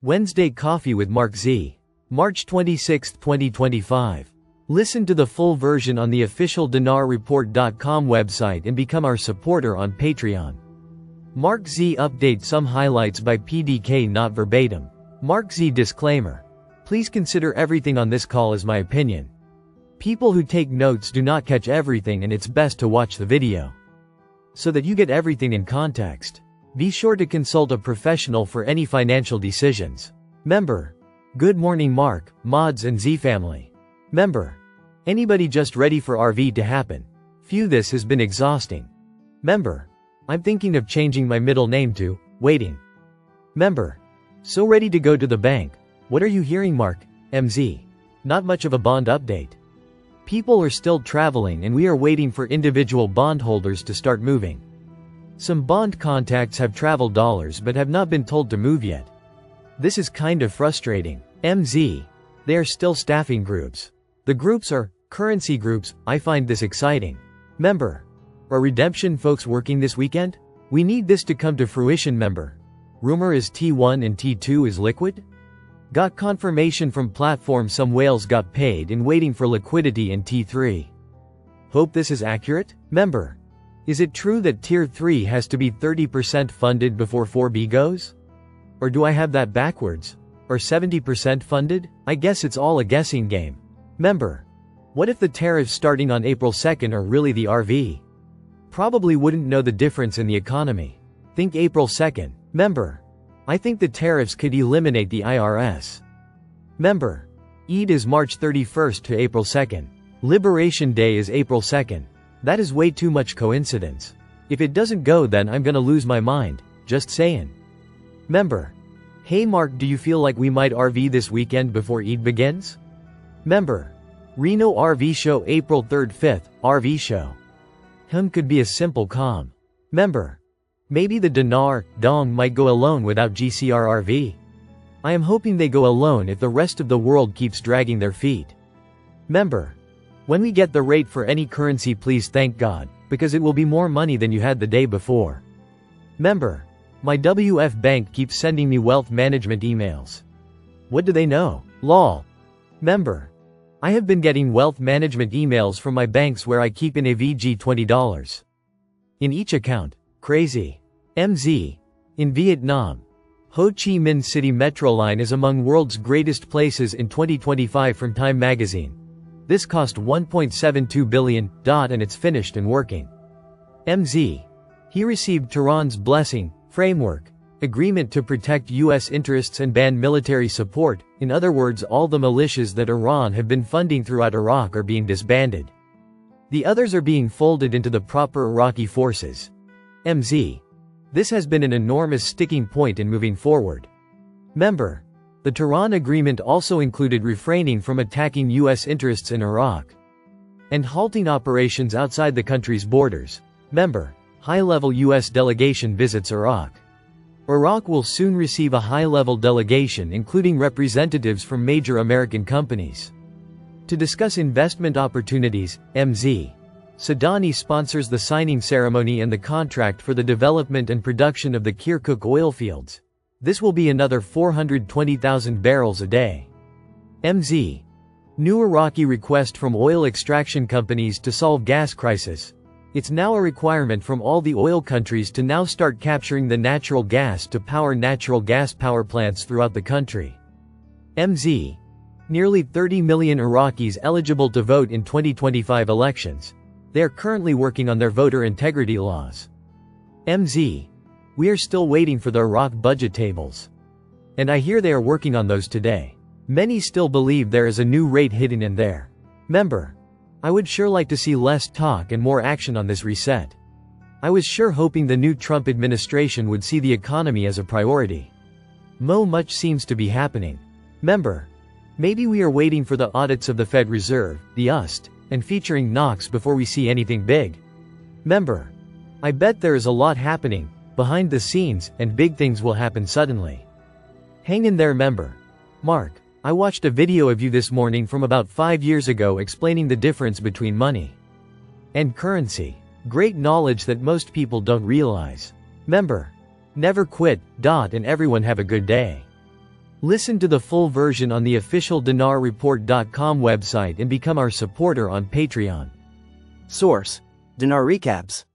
Wednesday Coffee with MarkZ. March 26, 2025. Listen to the full version on the official dinarreport.com website and become our supporter on Patreon. MarkZ update some highlights by PDK, not verbatim. MarkZ disclaimer. Please consider everything on this call as my opinion. People who take notes do not catch everything, and it's best to watch the video so that you get everything in context. Be sure to consult a professional for any financial decisions. Member. Good morning Mark, mods and Z family. Member. Anybody just ready for RV to happen? Phew, this has been exhausting. Member. I'm thinking of changing my middle name to Waiting. Member. So ready to go to the bank. What are you hearing, Mark? MZ. Not much of a bond update. People are still traveling and we are waiting for individual bondholders to start moving. Some bond contacts have traveled dollars but have not been told to move yet. This is kind of frustrating. MZ. They are still staffing groups. The groups are currency groups. I find this exciting. Member. Are redemption folks working this weekend? We need this to come to fruition. Member. Rumor is T1 and T2 is liquid? Got confirmation from platform some whales got paid and waiting for liquidity in T3. Hope this is accurate? Member. Is it true that Tier 3 has to be 30% funded before 4B goes? Or do I have that backwards? Or 70% funded? I guess it's all a guessing game. Member. What if the tariffs starting on April 2nd are really the RV? Probably wouldn't know the difference in the economy. Think April 2nd. Member. I think the tariffs could eliminate the IRS. Member. Eid is March 31st to April 2nd. Liberation Day is April 2nd. That is way too much coincidence. If it doesn't go, then I'm gonna lose my mind. Just saying. Member. Hey Mark, do you feel like we might RV this weekend before Eid begins? Member. Reno RV Show April 3rd 5th, RV Show. Could be a simple calm. Member. Maybe the dinar, dong might go alone without GCRRV. I am hoping they go alone if the rest of the world keeps dragging their feet. Member. When we get the rate for any currency, please thank God, because it will be more money than you had the day before. Member. My WF bank keeps sending me wealth management emails. What do they know? Lol. Member. I have been getting wealth management emails from my banks where I keep in AVG $20 in each account. Crazy. MZ. In Vietnam. Ho Chi Minh City Metro line is among world's greatest places in 2025 from Time magazine. This cost $1.72 billion, and it's finished and working. MZ. He received Tehran's blessing, framework, agreement to protect U.S. interests and ban military support. In other words, all the militias that Iran have been funding throughout Iraq are being disbanded. The others are being folded into the proper Iraqi forces. MZ. This has been an enormous sticking point in moving forward. Member. The Tehran agreement also included refraining from attacking U.S. interests in Iraq and halting operations outside the country's borders. Member. High-level U.S. delegation visits Iraq. Iraq will soon receive a high-level delegation including representatives from major American companies to discuss investment opportunities. MZ. Sadani sponsors the signing ceremony and the contract for the development and production of the Kirkuk oil fields. This will be another 420,000 barrels a day. MZ. New Iraqi request from oil extraction companies to solve gas crisis. It's now a requirement from all the oil countries to now start capturing the natural gas to power natural gas power plants throughout the country. MZ. Nearly 30 million Iraqis eligible to vote in 2025 elections. They are currently working on their voter integrity laws. MZ. We are still waiting for the Iraq budget tables. And I hear they are working on those today. Many still believe there is a new rate hidden in there. Member. I would sure like to see less talk and more action on this reset. I was sure hoping the new Trump administration would see the economy as a priority. Much seems to be happening. Member. Maybe we are waiting for the audits of the Fed Reserve, the UST, and featuring Knox before we see anything big. Member. I bet there is a lot happening behind the scenes, and big things will happen suddenly. Hang in there, member. Mark. I watched a video of you this morning from about 5 years ago explaining the difference between money and currency. Great knowledge that most people don't realize. Member. Never quit, and everyone have a good day. Listen to the full version on the official dinarreport.com website and become our supporter on Patreon. Source: Dinar Recaps.